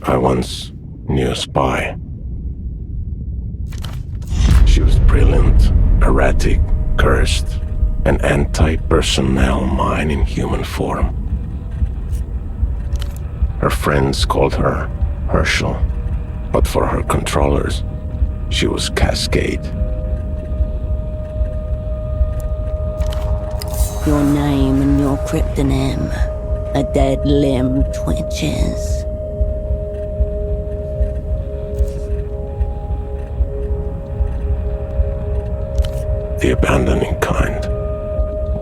I once knew a spy. She was brilliant, erratic, cursed, an anti-personnel mine in human form. Her friends called her Herschel, but for her controllers, she was Cascade. Your name and your cryptonym. A dead limb twitches. The abandoning kind.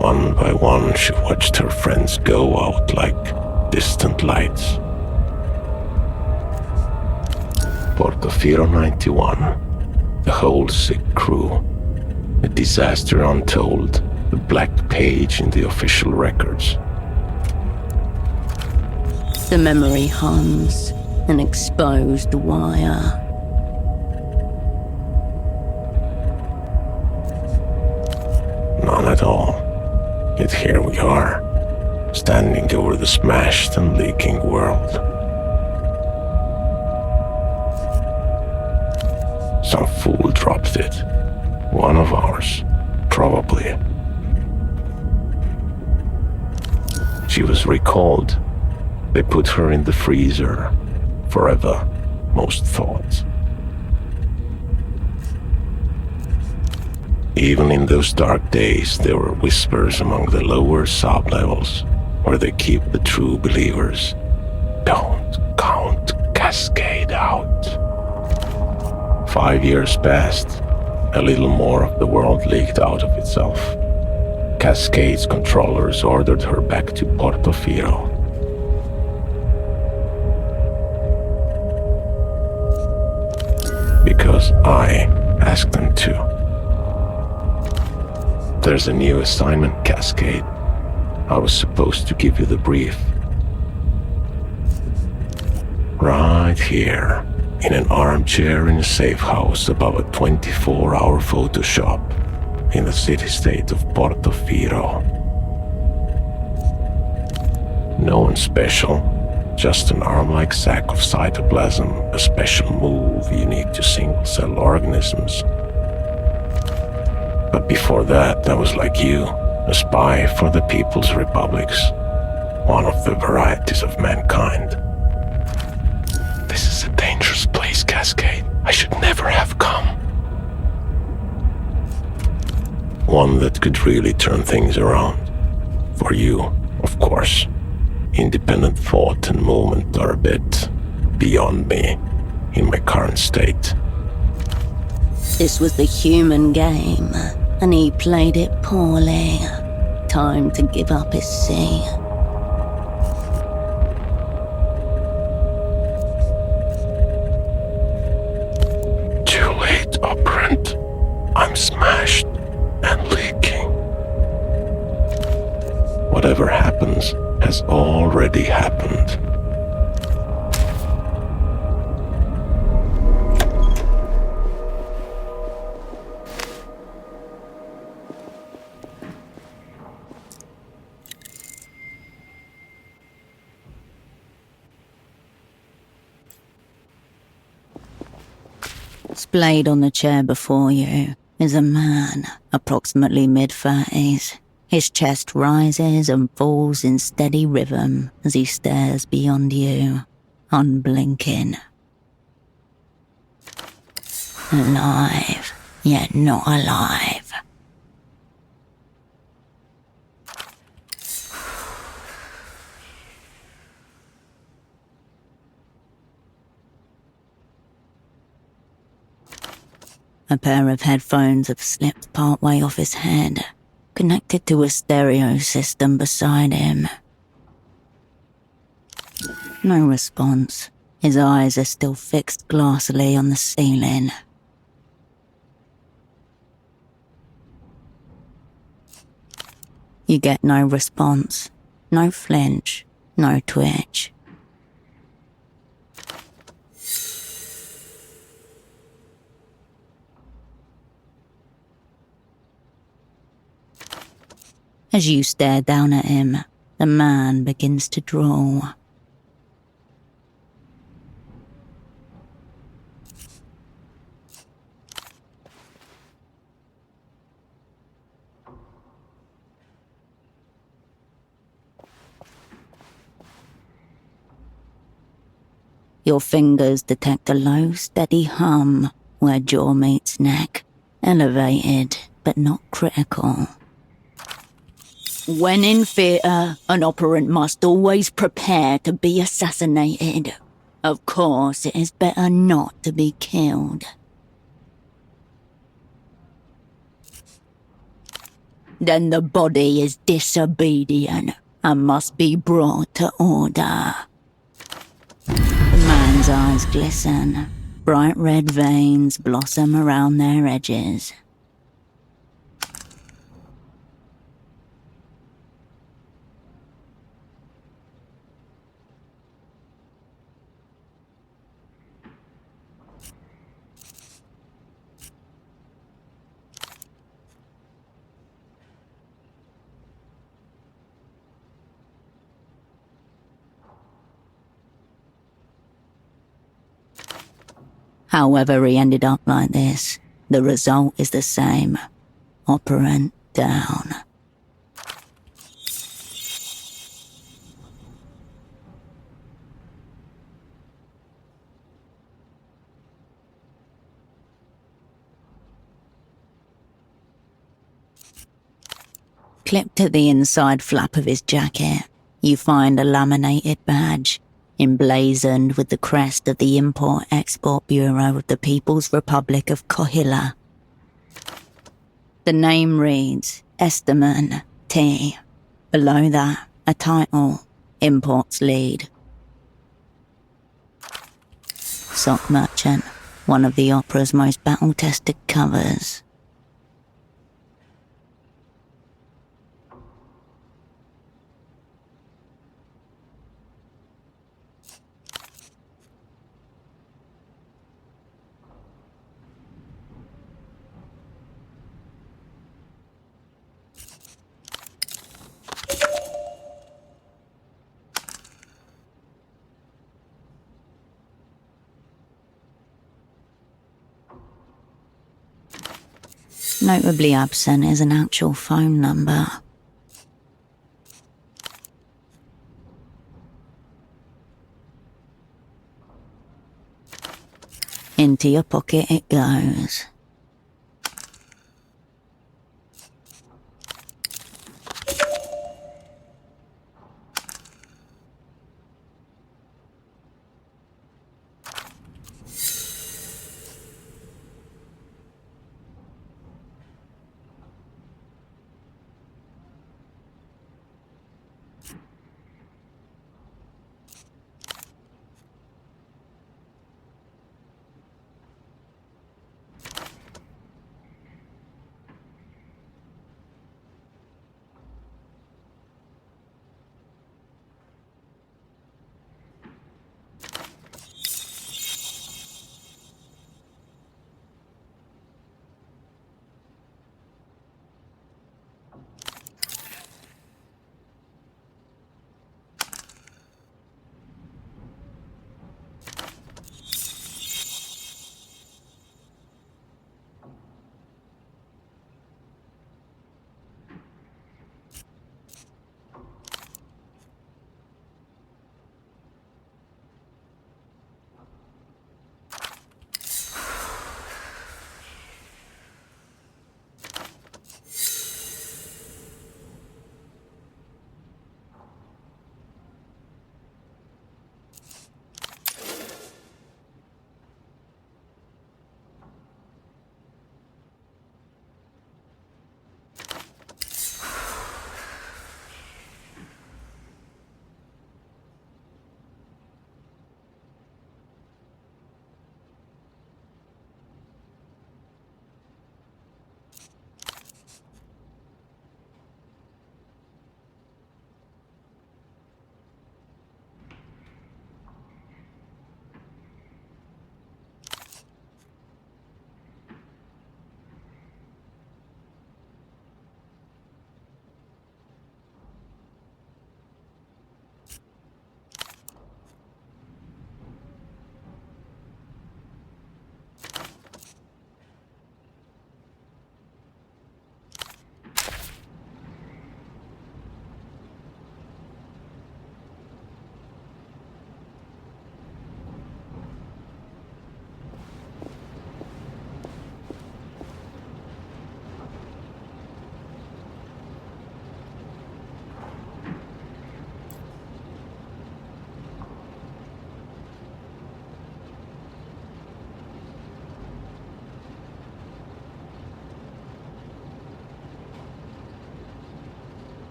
One by one, she watched her friends go out like distant lights. Portofino 91, the whole sick crew, a disaster untold, the black page in the official records. The memory hums, an exposed wire. None at all. Yet here we are, standing over the smashed and leaking world. Some fool dropped it. One of ours, probably. She was recalled. They put her in the freezer. Forever, most thought. Even in those dark days, there were whispers among the lower sublevels, where they keep the true believers. Don't count Cascade out. 5 years passed. A little more of the world leaked out of itself. Cascade's controllers ordered her back to Portofino. Because I asked them to. There's a new assignment, Cascade. I was supposed to give you the brief. Right here, in an armchair in a safe house above a 24-hour photo shop in the city-state of Portofino. No one special, just an arm-like sack of cytoplasm, a special move unique to single-cell organisms. But before that, I was like you, a spy for the People's Republics, one of the varieties of mankind. This is a dangerous place, Cascade. I should never have come. One that could really turn things around. For you, of course. Independent thought and movement are a bit beyond me in my current state. This was the human game, and he played it poorly. Time to give up his see. Too late, operant. I'm smashed and leaking. Whatever happens has already happened. Splayed on the chair before you is a man, approximately mid-30s. His chest rises and falls in steady rhythm as he stares beyond you, unblinking. Alive, yet not alive. A pair of headphones have slipped partway off his head, connected to a stereo system beside him. No response. His eyes are still fixed glassily on the ceiling. You get no response, no flinch, no twitch. As you stare down at him, the man begins to draw. Your fingers detect a low, steady hum where jaw meets neck, elevated but not critical. When in theatre, an operant must always prepare to be assassinated. Of course, it is better not to be killed. Then the body is disobedient and must be brought to order. The man's eyes glisten. Bright red veins blossom around their edges. However he ended up like this, the result is the same. Operant down. Clipped to the inside flap of his jacket, you find a laminated badge, emblazoned with the crest of the Import-Export Bureau of the People's Republic of Kohila. The name reads Esterman T. Below that, a title, Imports Lead. Sock Merchant, one of the opera's most battle-tested covers. Notably absent is an actual phone number. Into your pocket it goes.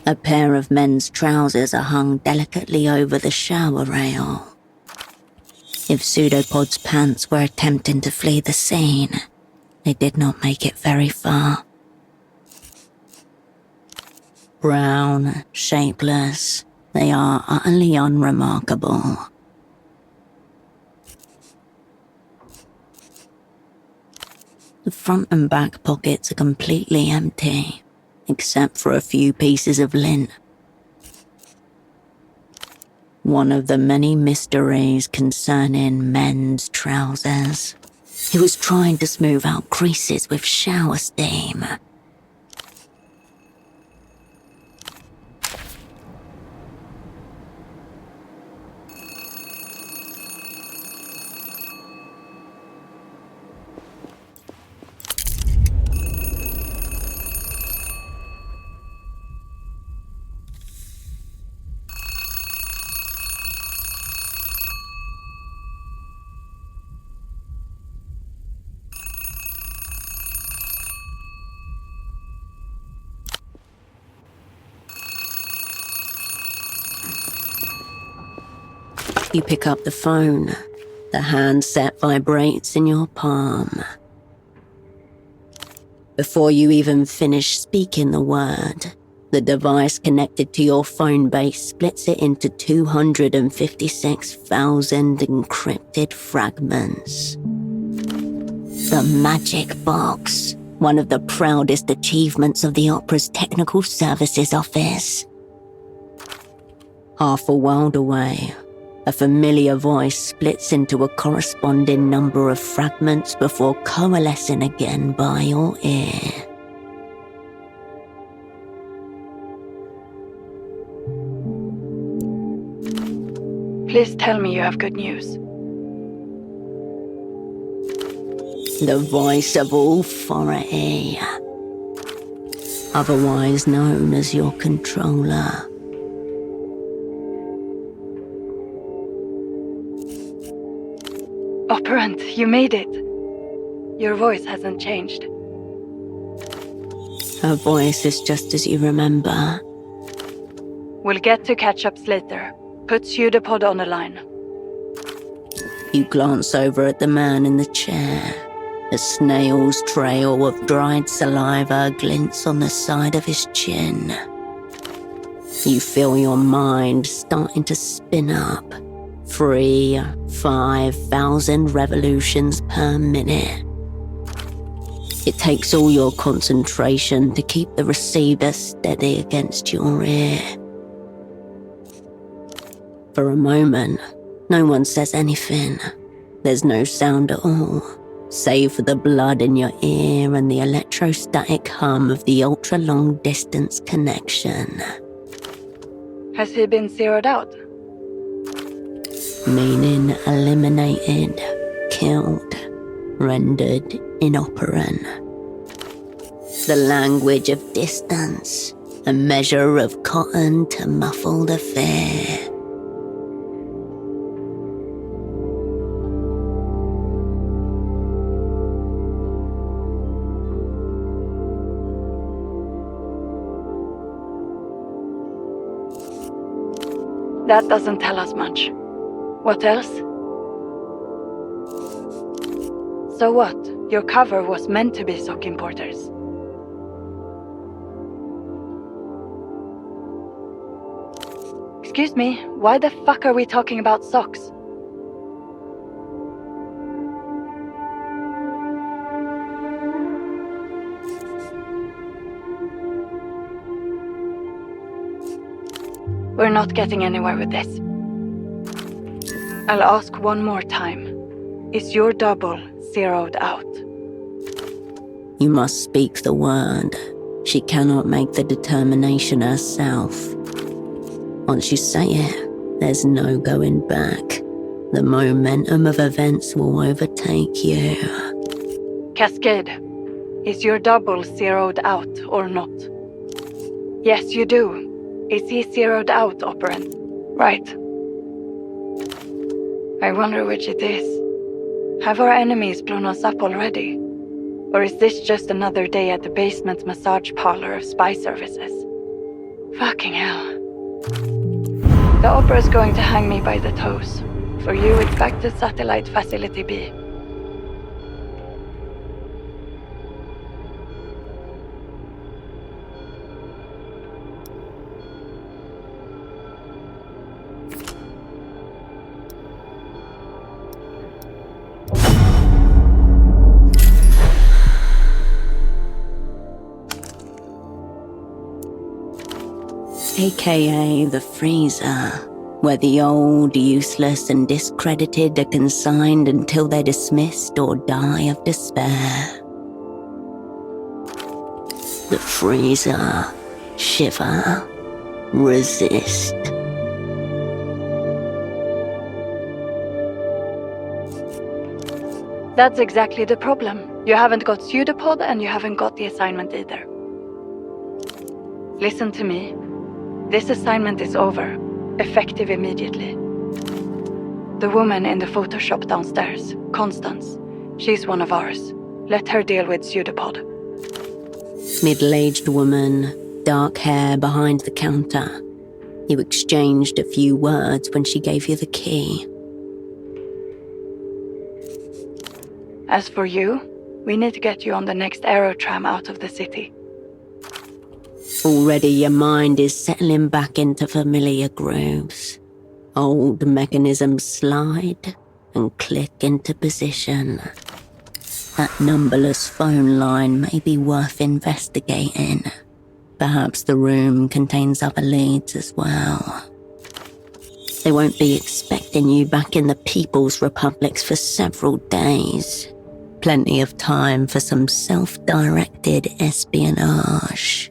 A pair of men's trousers are hung delicately over the shower rail. If Pseudopod's pants were attempting to flee the scene, they did not make it very far. Brown, shapeless, they are utterly unremarkable. The front and back pockets are completely empty, except for a few pieces of lint. One of the many mysteries concerning men's trousers. He was trying to smooth out creases with shower steam. You pick up the phone. The handset vibrates in your palm. Before you even finish speaking the word, the device connected to your phone base splits it into 256,000 encrypted fragments. The Magic Box, one of the proudest achievements of the Opera's Technical Services Office. Half a world away, a familiar voice splits into a corresponding number of fragments before coalescing again by your ear. Please tell me you have good news. The voice of authority, otherwise known as your controller. Operant, you made it. Your voice hasn't changed. Her voice is just as you remember. We'll get to catch-ups later. Put Pseudopod on the line. You glance over at the man in the chair. A snail's trail of dried saliva glints on the side of his chin. You feel your mind starting to spin up. 5,000 revolutions per minute. It takes all your concentration to keep the receiver steady against your ear. For a moment, no one says anything. There's no sound at all, save for the blood in your ear and the electrostatic hum of the ultra-long distance connection. Has he been zeroed out? Meaning eliminated, killed, rendered inoperant. The language of distance, a measure of cotton to muffle the fear. That doesn't tell us much. What else? So what? Your cover was meant to be sock importers. Excuse me, why the fuck are we talking about socks? We're not getting anywhere with this. I'll ask one more time. Is your double zeroed out? You must speak the word. She cannot make the determination herself. Once you say it, there's no going back. The momentum of events will overtake you. Cascade, is your double zeroed out or not? Yes, you do. Is he zeroed out, Operant? Right. I wonder which it is. Have our enemies blown us up already? Or is this just another day at the basement massage parlor of spy services? Fucking hell. The opera's going to hang me by the toes. For you, it's back to Satellite Facility B. AKA the freezer, where the old, useless, and discredited are consigned until they're dismissed or die of despair. The freezer. Shiver. Resist. That's exactly the problem. You haven't got pseudopod and you haven't got the assignment either. Listen to me. This assignment is over. Effective immediately. The woman in the Photoshop downstairs, Constance, she's one of ours. Let her deal with pseudopod. Middle-aged woman, dark hair behind the counter. You exchanged a few words when she gave you the key. As for you, we need to get you on the next aerotram out of the city. Already your mind is settling back into familiar grooves. Old mechanisms slide and click into position. That numberless phone line may be worth investigating. Perhaps the room contains other leads as well. They won't be expecting you back in the People's Republics for several days. Plenty of time for some self-directed espionage.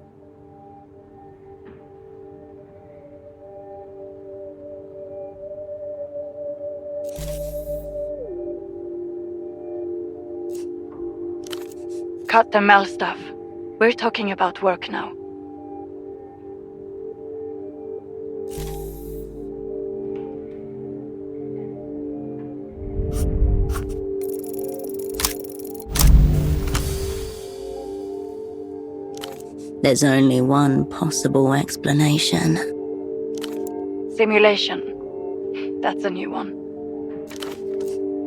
Cut the Mel stuff. We're talking about work now. There's only one possible explanation. Simulation. That's a new one.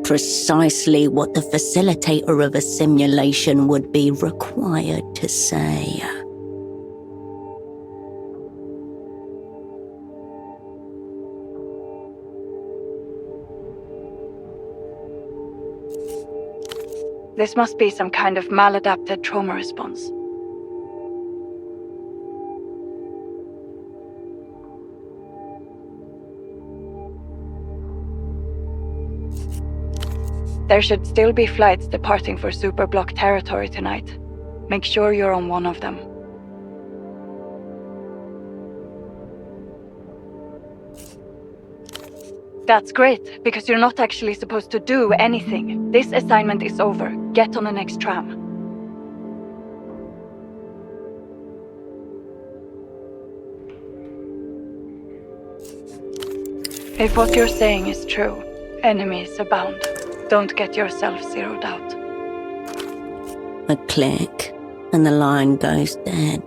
Precisely what the facilitator of a simulation would be required to say. This must be some kind of maladapted trauma response. There should still be flights departing for Superblock territory tonight. Make sure you're on one of them. That's great, because you're not actually supposed to do anything. This assignment is over. Get on the next tram. If what you're saying is true, enemies abound. Don't get yourself zeroed out. A click, and the line goes dead.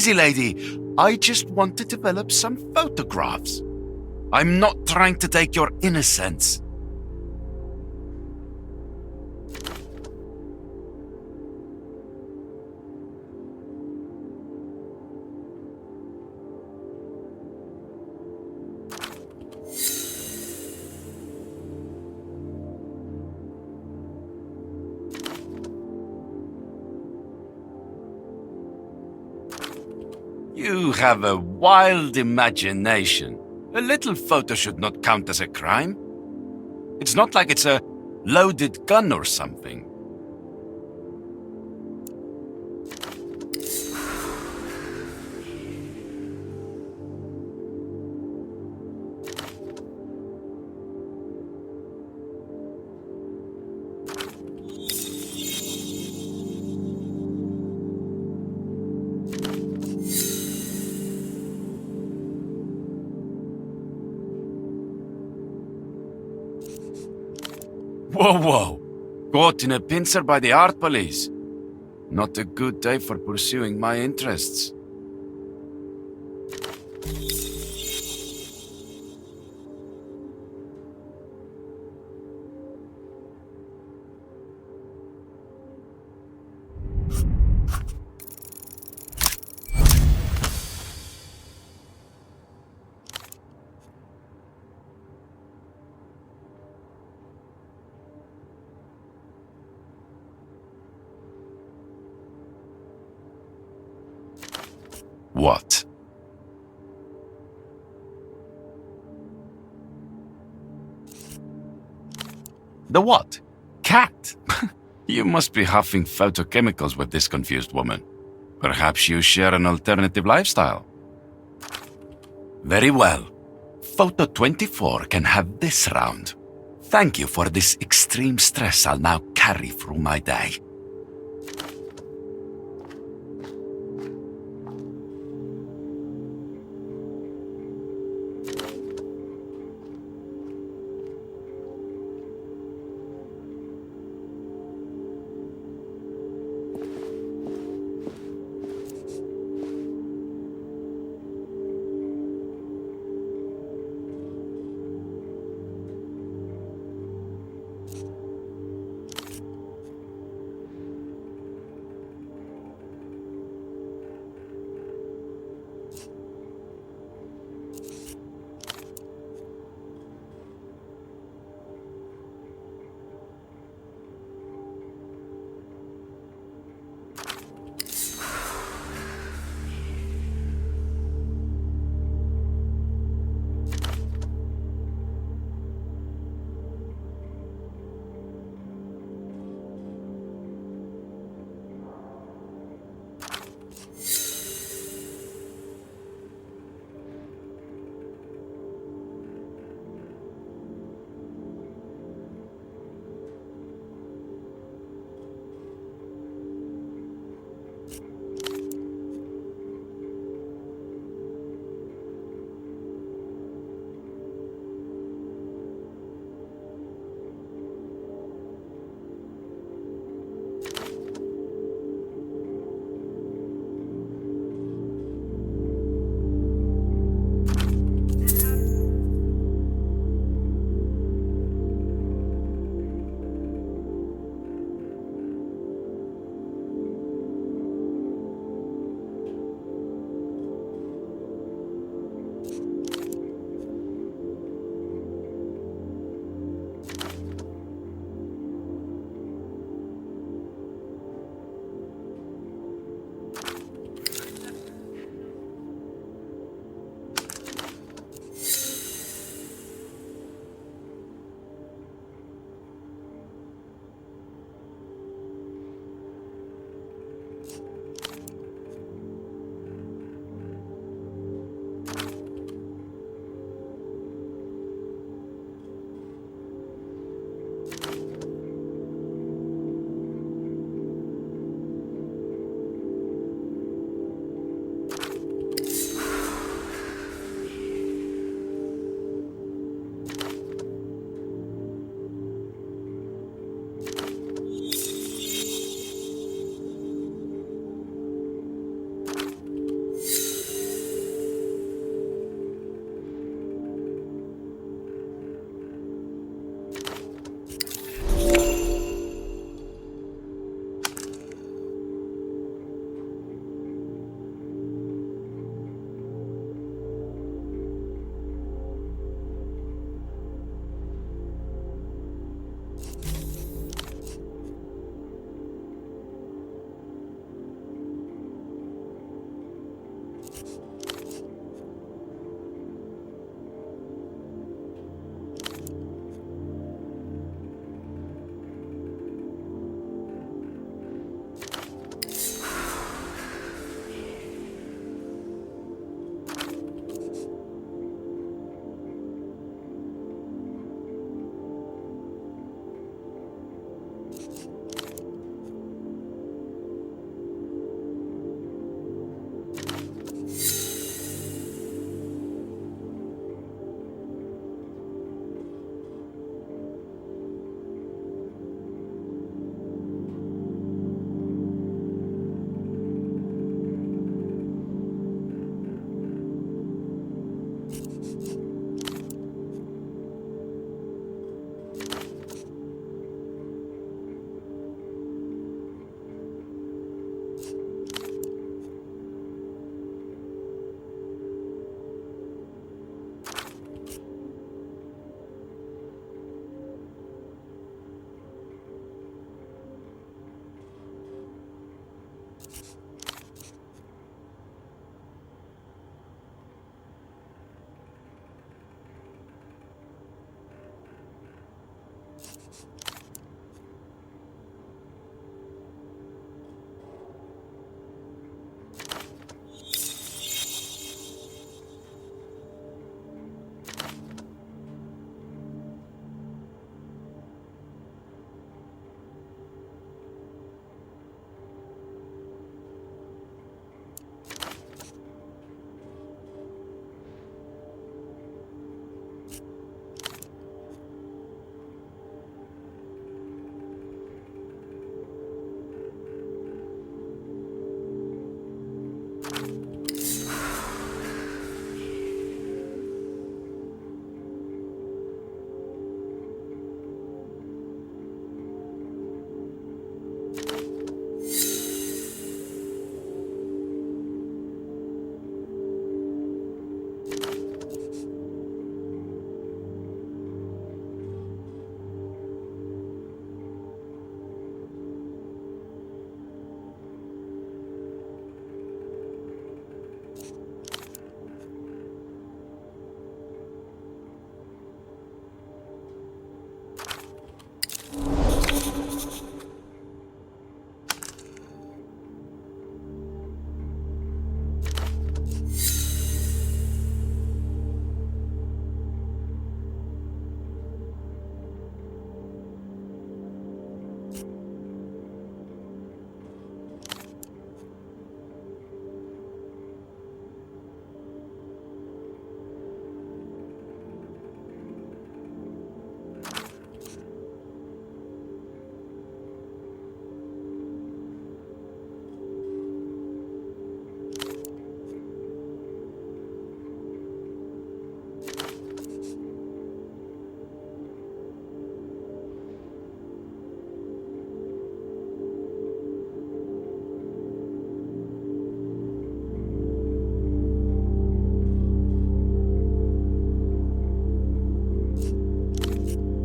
easy, lady. I just want to develop some photographs. I'm not trying to take your innocence. You have a wild imagination. A little photo should not count as a crime. It's not like it's a loaded gun or something. Whoa. Caught in a pincer by the art police. Not a good day for pursuing my interests. What? The what? Cat? You must be huffing photochemicals with this confused woman. Perhaps you share an alternative lifestyle. Very well. Photo 24 can have this round. Thank you for this extreme stress I'll now carry through my day.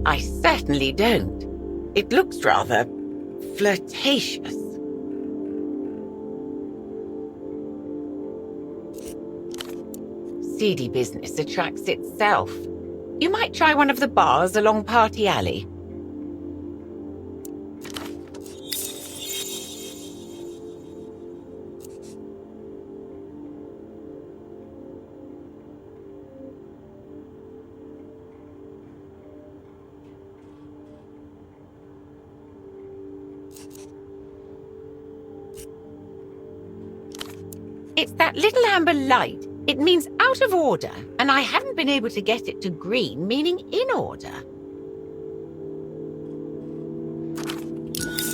I certainly don't. It looks rather flirtatious. Seedy business attracts itself. You might try one of the bars along Party Alley. It's that little amber light. It means out of order, and I haven't been able to get it to green, meaning in order.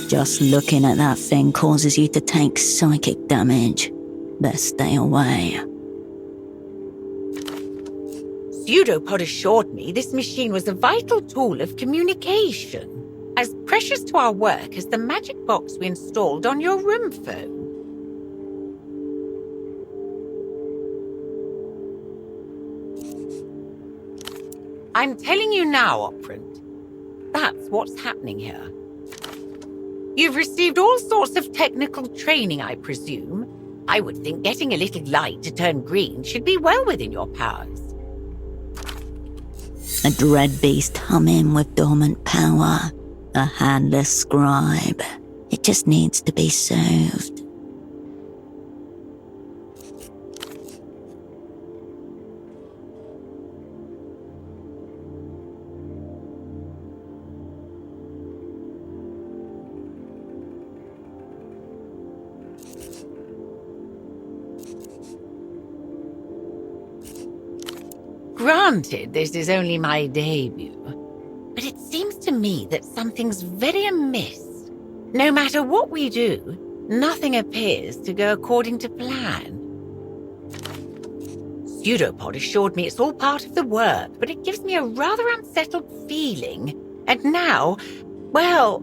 Just looking at that thing causes you to take psychic damage. Best stay away. Pseudopod assured me this machine was a vital tool of communication, as precious to our work as the magic box we installed on your room phone. I'm telling you now, Operant. That's what's happening here. You've received all sorts of technical training, I presume. I would think getting a little light to turn green should be well within your powers. A dread beast humming with dormant power. A handless scribe. It just needs to be soothed. Granted, this is only my debut, but it seems to me that something's very amiss. No matter what we do, nothing appears to go according to plan. Pseudopod assured me it's all part of the work, but it gives me a rather unsettled feeling. And now, well...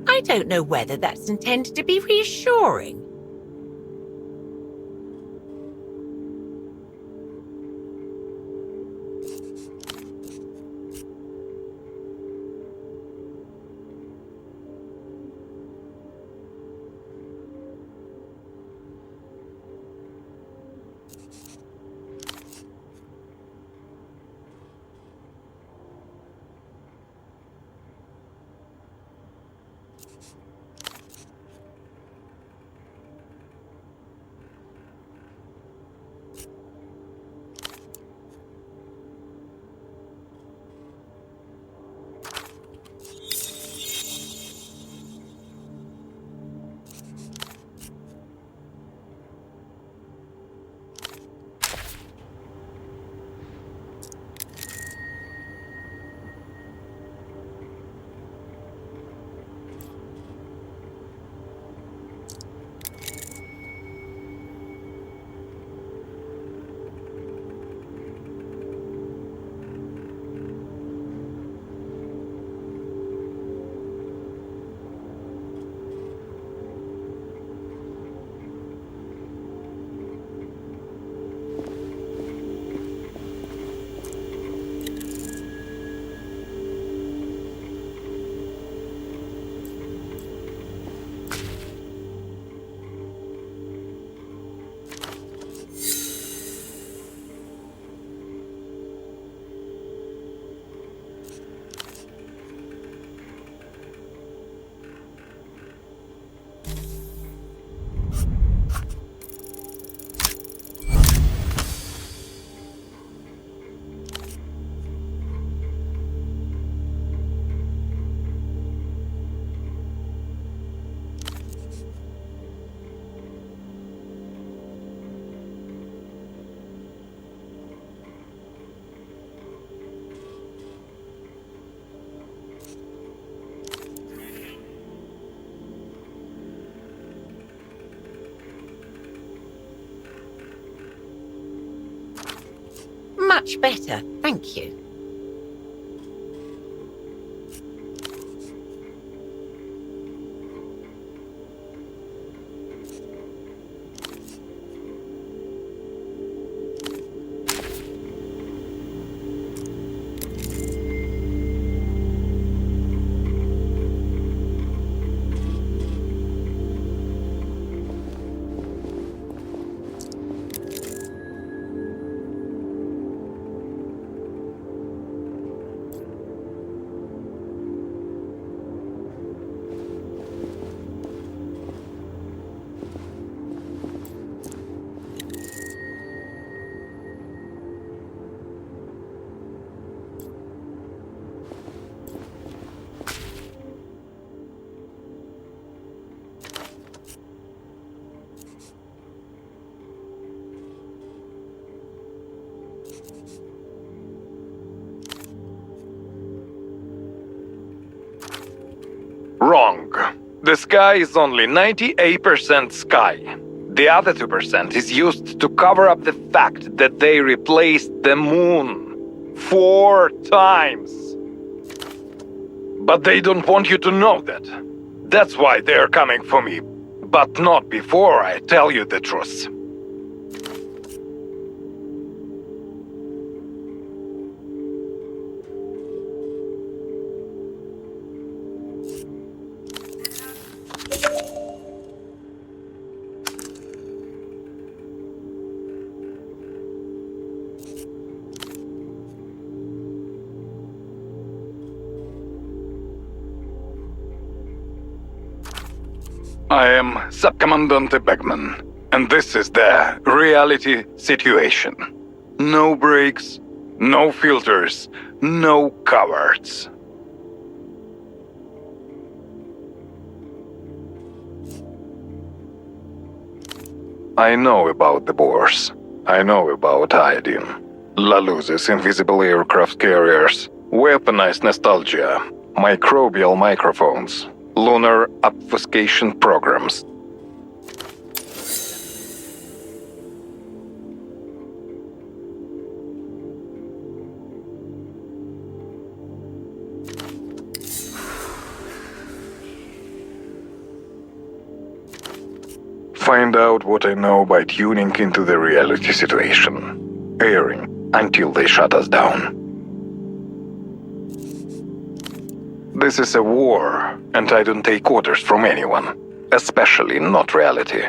I don't know whether that's intended to be reassuring. Much better, thank you. Wrong. The sky is only 98% sky. The other 2% is used to cover up the fact that they replaced the moon 4 times. But they don't want you to know that. That's why they're coming for me. But not before I tell you the truth. I am Subcommandante Beckman, and this is the reality situation. No breaks, no filters, no cowards. I know about the Boers. I know about iodine. Laluze's invisible aircraft carriers. Weaponized nostalgia. Microbial microphones. Lunar obfuscation programs. Find out what I know by tuning into the reality situation. Airing until they shut us down. This is a war, and I don't take orders from anyone, especially not reality.